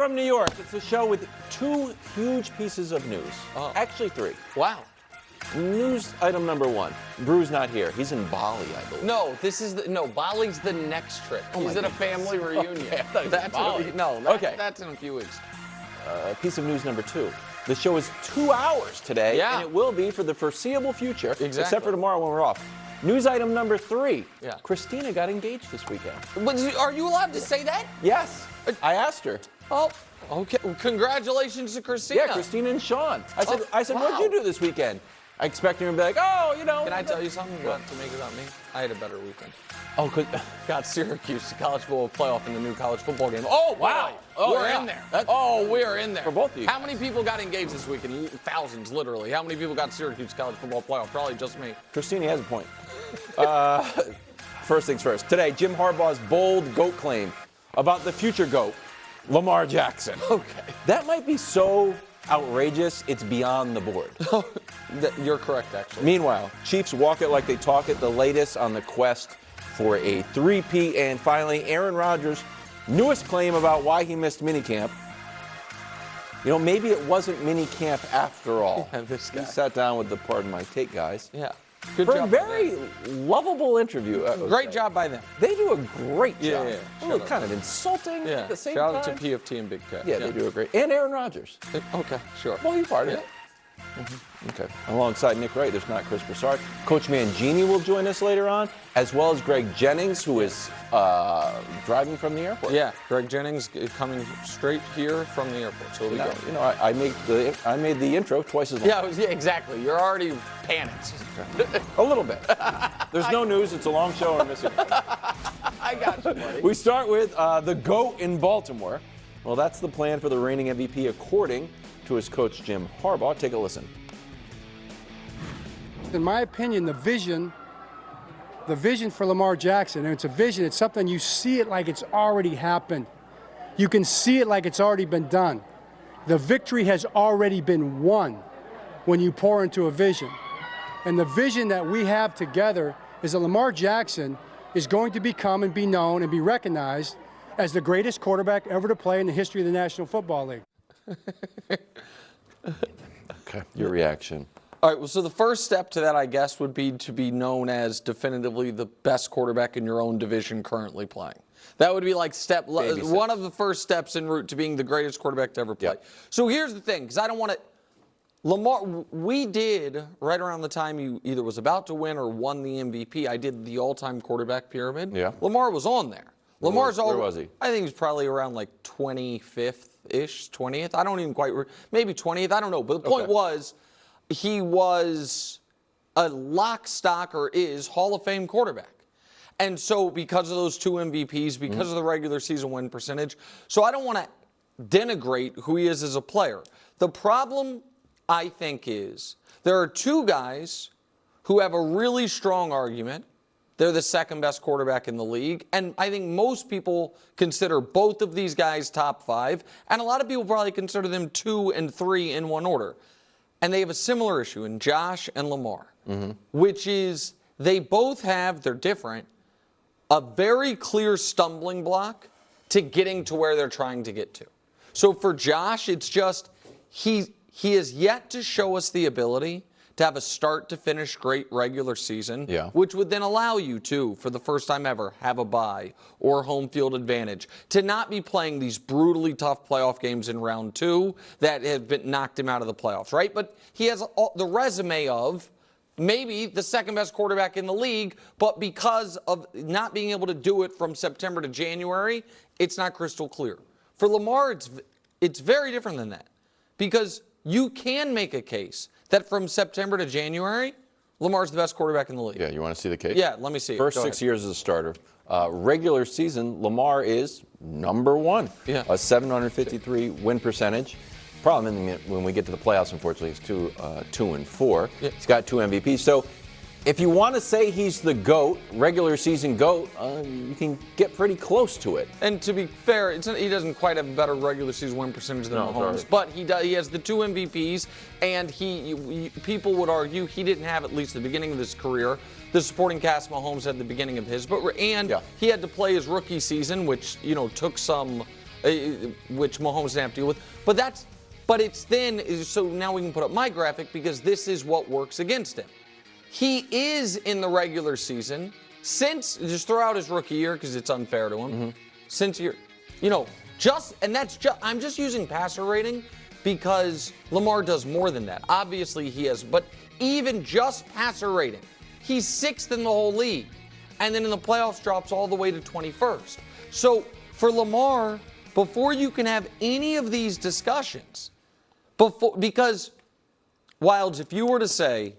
from New York. It's a show with 2 huge pieces of news. Actually 3. Wow. News item number 1. Brew's not here. He's in Bali, I believe. No, Bali's the next trip. He's at a family reunion. Okay, I thought he was in Bali. That's in a few weeks. Piece of news number 2. The show is 2 hours today, Yeah. and it will be for the foreseeable future, Exactly. except for tomorrow when we're off. News item number 3. Yeah. Christina got engaged this weekend. But are you allowed to say that? Yes. I asked her. Oh, okay. Well, congratulations to Christina. Yeah, Christina and Sean. I said, wow. what'd you do this weekend? I expected her to be like, oh, you know. Can I tell you something not to make it about me? I had a better weekend. Oh, good. Got Syracuse to college football playoff in the new college football game. Oh, wow. Boy. Oh, we're yeah. in there. We're in there. For both of you. How many people got engaged this weekend? Thousands, literally. How many people got Syracuse college football playoff? Probably just me. Christina has a point. First things first. Today, Jim Harbaugh's bold GOAT claim about the future GOAT, Lamar Jackson. Okay. That might be so outrageous, it's beyond the board. You're correct, actually. Meanwhile, Chiefs walk it like they talk it, the latest on the quest for a three-peat. And finally, Aaron Rodgers' newest claim about why he missed minicamp. You know, maybe it wasn't minicamp after all. Yeah, this guy. He sat down with the Pardon My Take guys. Yeah. Good For a job. very lovable interview. Great job by them. They do a great job. Yeah. A Shout little out. kind of insulting Yeah. at the same Shout time. out to PFT and Big Cat. Yeah, they do a great. And Aaron Rodgers. Okay, sure. Well, he's part of Yeah. it. Okay. Alongside Nick Wright, there's not Chris Broussard. Coach Mangini will join us later on, as well as Greg Jennings, who is driving from the airport. Yeah, Greg Jennings coming straight here from the airport, so it'll be great. You know, I made the intro twice as long. Yeah, exactly. You're already panicked. A little bit. There's no news. It's a long show. I'm missing. I got you, buddy. We start with the GOAT in Baltimore. Well, that's the plan for the reigning MVP, according to his coach, Jim Harbaugh. Take a listen. In my opinion, the vision for Lamar Jackson, and it's a vision, it's something you see it like it's already happened. You can see it like it's already been done. The victory has already been won when you pour into a vision. And the vision that we have together is that Lamar Jackson is going to become and be known and be recognized as the greatest quarterback ever to play in the history of the National Football League. Okay. Your reaction. All right, well, so the first step to that, I guess, would be to be known as definitively the best quarterback in your own division currently playing. That would be like one of the first steps en route to being the greatest quarterback to ever play. Yep. So here's the thing, because I don't want to. Lamar, we did, right around the time he either was about to win or won the MVP, I did the all-time quarterback pyramid. Yeah. Lamar was on there. Where was he? I think he's probably around like 25th-ish, 20th. I don't even quite, maybe 20th, I don't know. But the point was, he was a lock, stock, or is Hall of Fame quarterback. And so because of those 2 MVPs, because of the regular season win percentage, so I don't want to denigrate who he is as a player. The problem, I think, is there are 2 guys who have a really strong argument. They're the second best quarterback in the league. And I think most people consider both of these guys top 5. And a lot of people probably consider them 2 and 3 in one order. And they have a similar issue in Josh and Lamar, which is they both have, they're different, a very clear stumbling block to getting to where they're trying to get to. So for Josh, it's just he has yet to show us the ability to have a start-to-finish great regular season, which would then allow you to, for the first time ever, have a bye or home field advantage, to not be playing these brutally tough playoff games in round 2 that have been knocked him out of the playoffs, right? But he has the resume of maybe the second best quarterback in the league, but because of not being able to do it from September to January, it's not crystal clear. For Lamar, it's very different than that, because you can make a case that from September to January, Lamar's the best quarterback in the league. Yeah, you want to see the case? Yeah, let me see it. First Go 6 ahead. years as a starter. Regular season, Lamar is number 1. Yeah. A 753 win percentage. Problem when we get to the playoffs, unfortunately, is 2 and 4. Yeah. He's got 2 MVPs. So if you want to say he's the GOAT, regular season GOAT, you can get pretty close to it. And to be fair, he doesn't quite have a better regular season win percentage than Mahomes, sorry. but he has the 2 MVPs, and people would argue he didn't have, at least at the beginning of his career, the supporting cast Mahomes had at the beginning of his. He had to play his rookie season, which took some which Mahomes didn't have to deal with. But it's then, so now we can put up my graphic because this is what works against him. He is in the regular season, just throw out his rookie year because it's unfair to him. Since I'm just using passer rating because Lamar does more than that. Obviously he has, but even just passer rating, he's 6th in the whole league. And then in the playoffs drops all the way to 21st. So for Lamar, before you can have any of these discussions, because Wilds, if you were to say,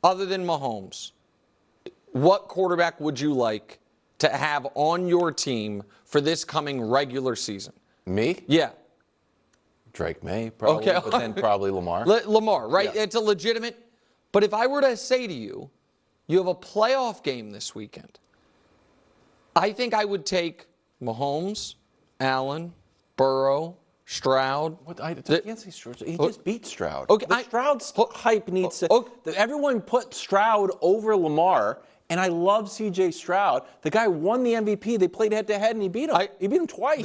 other than Mahomes, what quarterback would you like to have on your team for this coming regular season? Me? Yeah. Drake May, probably, okay. But then probably Lamar. Lamar, right? Yeah. It's a legitimate. But if I were to say to you, you have a playoff game this weekend, I think I would take Mahomes, Allen, Burrow, Stroud. I can't say Stroud. He just beat Stroud. Okay, Stroud's hype needs to. Everyone put Stroud over Lamar, and I love C.J. Stroud. The guy won the MVP. They played head-to-head, and he beat him. He beat him twice.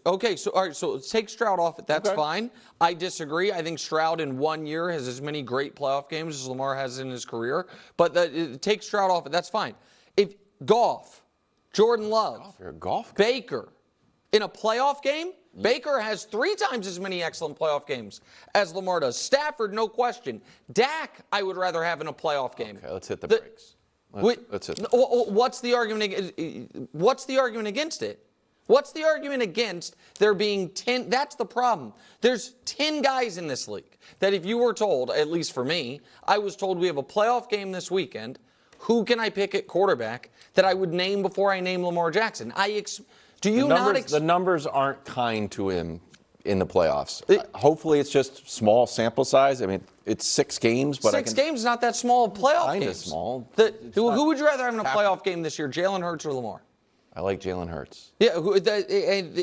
All right, so let's take Stroud off it. That's fine. I disagree. I think Stroud in 1 year has as many great playoff games as Lamar has in his career. But take Stroud off it. That's fine. If Goff, Jordan Love, Baker, in a playoff game, Baker has 3 times as many excellent playoff games as Lamar does. Stafford, no question. Dak, I would rather have in a playoff game. Okay, let's hit the brakes. Let's hit the brakes. What's the argument? What's the argument against it? What's the argument against there being 10? That's the problem. There's 10 guys in this league that if you were told, at least for me, I was told we have a playoff game this weekend, who can I pick at quarterback that I would name before I name Lamar Jackson? The numbers aren't kind to him in the playoffs. Hopefully it's just small sample size. I mean, it's 6 games, but 6 games not that small. Playoff kind games. of small. Who would you rather have in a playoff game this year, Jalen Hurts or Lamar? I like Jalen Hurts. Yeah,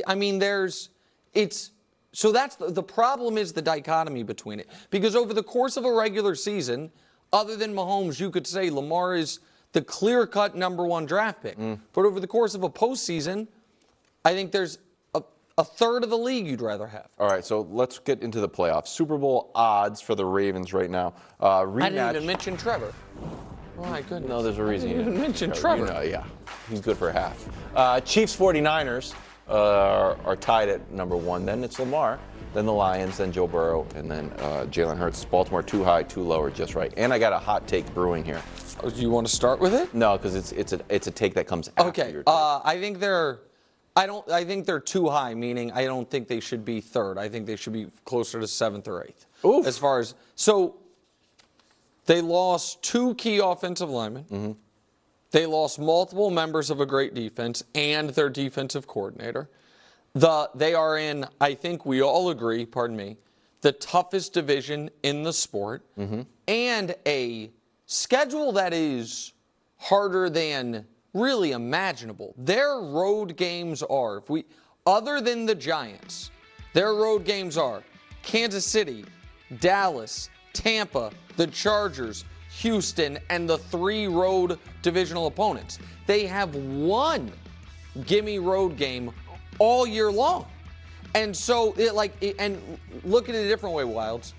I mean, so that's the problem is the dichotomy between it. Because over the course of a regular season, other than Mahomes, you could say Lamar is the clear-cut number 1 draft pick. But over the course of a postseason, I think there's a third of the league you'd rather have. All right, so let's get into the playoffs. Super Bowl odds for the Ravens right now. Rematch. I didn't even mention Trevor. Oh, my goodness. No, there's a reason you didn't mention Trevor. Yeah, he's good for half. Chiefs 49ers are tied at number 1. Then it's Lamar. Then the Lions, then Joe Burrow, and then Jalen Hurts. Baltimore too high, too low, or just right. And I got a hot take brewing here. Oh, do you want to start with it? No, because it's a take that comes after your take. I think they're too high, meaning I don't think they should be 3rd. I think they should be closer to 7th or 8th. Oof. As far as they lost 2 key offensive linemen. Mm-hmm. They lost multiple members of a great defense and their defensive coordinator. They are in, I think we all agree, the toughest division in the sport, and a schedule that is harder than really imaginable. Their road games are, other than the Giants, their road games are Kansas City, Dallas, Tampa, the Chargers, Houston, and the 3 road divisional opponents. They have 1 gimme road game all year long. And so, and look at it a different way, Wilds.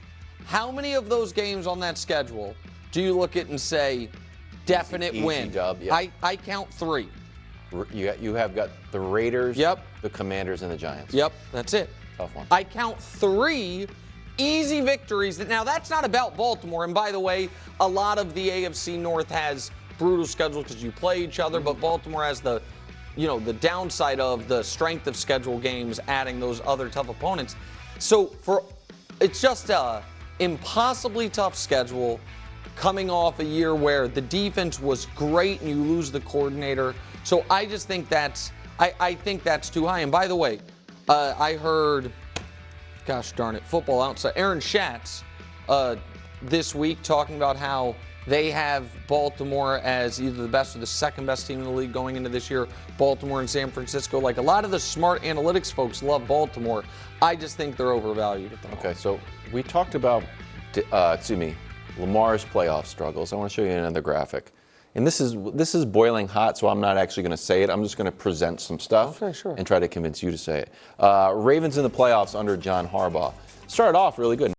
How many of those games on that schedule do you look at and say, definite easy win? Dub, yeah. I count 3. You have got the Raiders, Yep. the Commanders, and the Giants. Yep, that's it. Tough one. I count 3 easy victories. Now, that's not about Baltimore. And by the way, a lot of the AFC North has brutal schedules because you play each other, but Baltimore has the downside of the strength of schedule games, adding those other tough opponents. So it's just a impossibly tough schedule coming off a year where the defense was great and you lose the coordinator. So I just think I think that's too high. And by the way, I heard, gosh darn it, Football Outside, Aaron Schatz this week talking about how they have Baltimore as either the best or the second best team in the league going into this year. Baltimore and San Francisco. Like a lot of the smart analytics folks love Baltimore. I just think they're overvalued at the moment. Okay, so we talked about, Lamar's playoff struggles. I want to show you another graphic. and this is boiling hot, so I'm not actually going to say it. I'm just going to present some stuff and try to convince you to say it. Ravens in the playoffs under John Harbaugh. Started off really good.